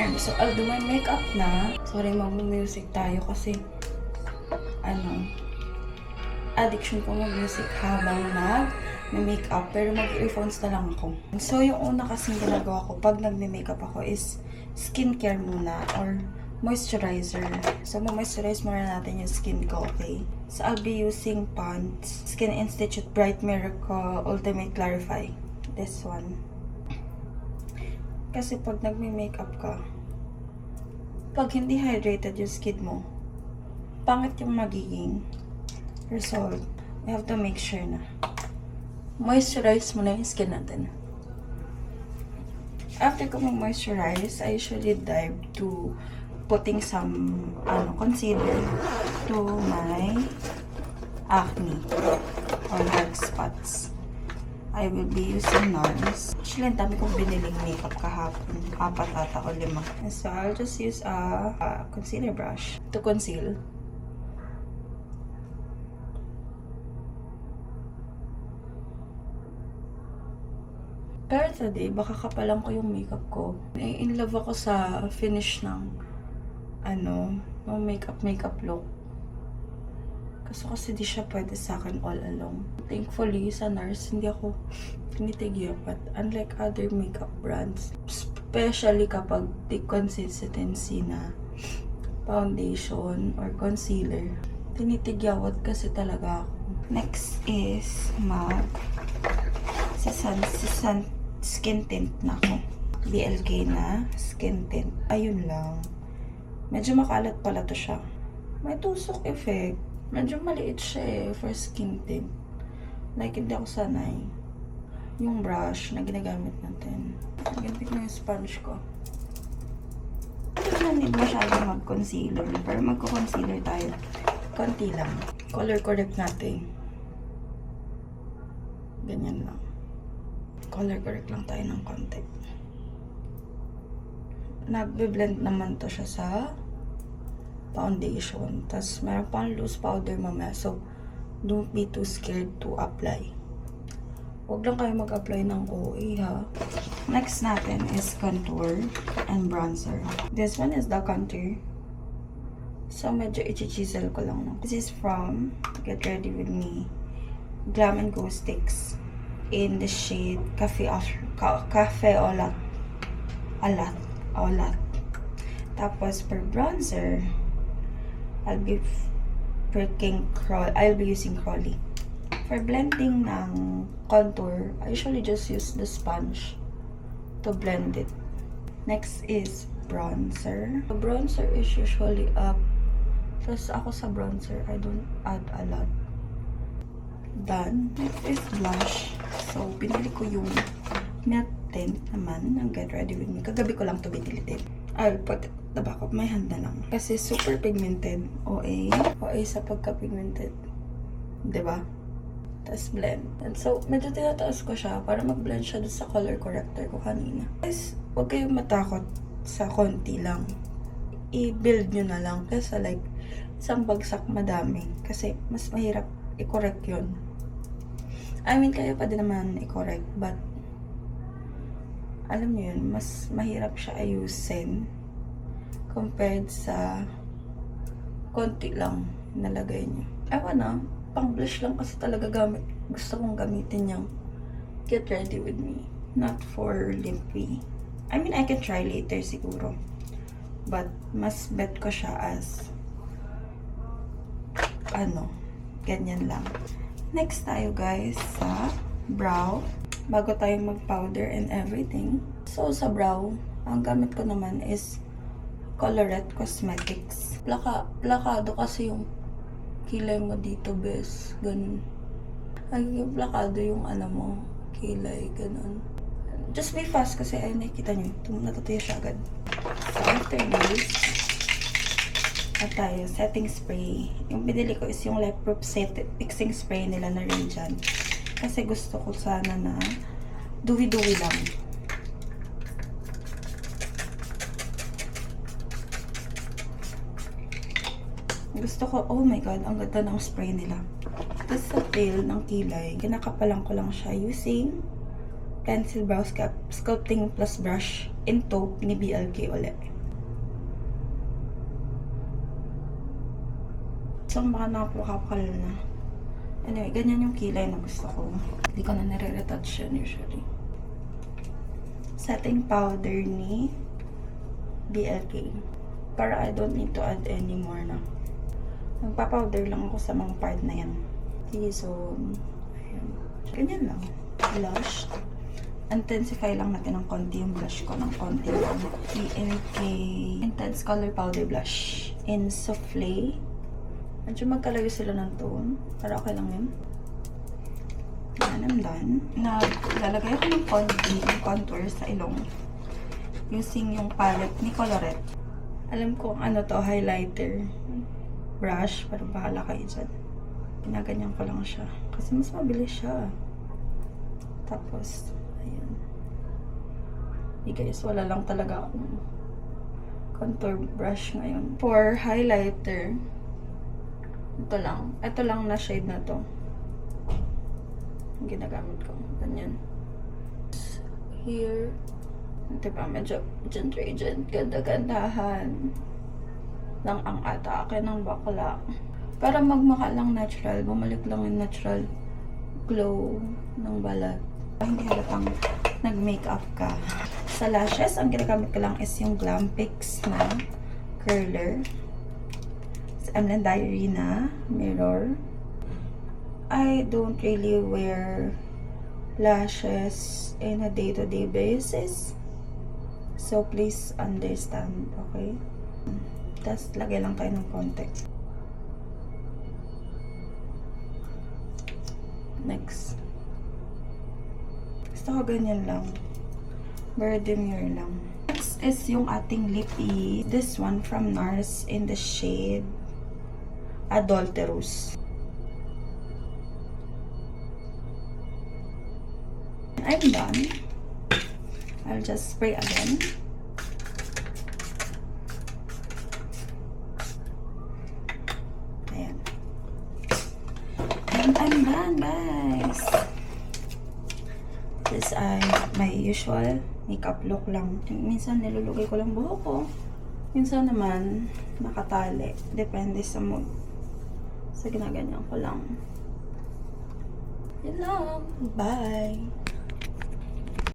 Ayan, so I'll do my makeup na. Sorry, mag-music tayo kasi addiction ko mag-music habang mag-makeup. Pero mag-earphones na lang ako. So, yung una kasing ginagawa ko pag nag-makeup ako is skincare muna or moisturizer. So, ma-moisturize muna natin yung skin ko, okay? So, I'll be using Pond's Skin Institute Bright Miracle Ultimate Clarify. This one. Kasi pag nagme-makeup ka, pag hindi hydrated yung skin mo, pangit yung magiging result. We have to make sure na moisturize mo na yung skin natin. After ko mag-moisturize, I usually dive to putting some concealer to my acne or dark spots. I will be using NARS. Actually, ang dami kong biniling makeup kahapon. 4 ata o 5. So, I'll just use a concealer brush to conceal. Pero today, baka kapalan ko yung makeup ko. In love ako sa finish ng makeup look. Kasi di siya pwede sa akin all along. Thankfully, sa NARS, hindi ako tinitigil. But unlike other makeup brands, especially kapag di consistency na foundation or concealer, tinitigyawat kasi talaga ako. Next is skin tint na ako. BLK na skin tint. Ayun lang. Medyo makalat pala to siya. May tusok effect. Medyo maliit siya for skin tint. Like, hindi ako sanay. Yung brush na ginagamit natin. Nagamit ko yung sponge ko. Hindi na need masyadong mag-concealer. Pero magko-concealer tayo. Konti lang. Color correct natin. Ganyan lang. Color correct lang tayo ng konti. Nagbe-blend naman to siya sa foundation. Tapos, meron pang loose powder mamaya. So, don't be too scared to apply. Huwag lang kayo mag-apply ng OA, ha? Next natin is contour and bronzer. This one is the contour. So, medyo i-chisel ko lang. This is from Get Ready With Me Glam and Go Sticks in the shade Cafe Olat. Tapos, for bronzer, I'll be using Crawley. For blending ng contour, I usually just use the sponge to blend it. Next is bronzer. The bronzer is usually up. Tapos ako sa bronzer, I don't add a lot. Done. Next is blush. So, binili ko yung matte tint naman ng Get Ready With Me. Kagabi ko lang to binili din. I'll put it at the back of my hand na lang. Kasi super pigmented. OA sa pagka-pigmented. Diba? Tapos blend. And so, medyo tinataas ko siya para mag-blend siya doon sa color corrector ko kanina. Guys, huwag kayong matakot sa konti lang. I-build nyo na lang. Kasi like, isang bagsak madami. Kasi mas mahirap i-correct yun. I mean, kaya pa din naman i-correct. But, alam niyo yun, mas mahirap siya ayusin compared sa konti lang nalagay niyo. Ewan na, pang blush lang kasi talaga gusto kong gamitin yung Get Ready With Me. Not for lippy. I mean, I can try later siguro. But, mas bet ko siya as ganyan lang. Next tayo guys sa brow. Bago tayo mag-powder and everything. So, sa brow, ang gamit ko naman is Colorette Cosmetics. Plakado kasi yung kilay mo dito, bes. Ganun. Nagiging plakado yung kilay, ganun. Just be fast kasi ay nakikita nyo. Natutuyo siya agad. So, after this, at tayo, setting spray. Yung binili ko is yung Life Proof Fixing Spray nila na Radiant. Kasi gusto ko sana na dewy-dewy lang. Gusto ko, oh my god, ang ganda ng spray nila. Tapos sa tail ng kilay, kinakapalan ko lang siya using Pencil Brow Sculpting Plus Brush in Taupe ni BLK ulit. So, baka napakapal na. Anyway, ganyan yung kilay na gusto ko. Hindi ko na nire-retouch yan usually. Setting powder ni BLK. Para I don't need to add any more na. Magpa-powder lang ako sa mga part na yan. Okay, so, ayan. Ganyan lang. Blush. Intensify lang natin ng konti yung blush ko. Ng konti lang. BLK Intense Color Powder Blush. In Soufflé. Medyo magkalayo sila ng tone. Para okay lang yun. Ayan, I'm done. Naglalagay ako ng konti ng contour sa ilong. Using yung palette ni Colorette. Alam ko ano to, highlighter. Brush. Pero bahala kayo dyan. Ginaganyan ko lang siya. Kasi mas mabilis siya. Tapos, ayan. Guys, wala lang talaga akong contour brush ngayon. For highlighter, ito lang. Ito lang na shade na to. Ang ginagamit ko. Ganyan. Here. Diba, medyo agent, ganda-gandahan lang ang atake ng bakla. Para magmukha lang natural, bumalik lang yung natural glow ng balat. Hindi halatang nag-makeup ka. Sa lashes, ang ginagamit ko lang is yung Glampix na curler. Sa Emlen Diary na mirror. I don't really wear lashes in a day-to-day basis. So, please understand, okay? Tapos, lagay lang tayo ng konti. Next. Gusto ko ganyan lang. Very demure lang. Next is yung ating lippy. This one from NARS in the shade Adulterous. I'm done. I'll just spray again. Ayan. And I'm done, guys. This is my usual makeup look lang. Minsan nilulugay ko lang buhok ko. Minsan naman nakatali. Depende sa mood. So, ginaganyan ko lang. Yun lang. Bye!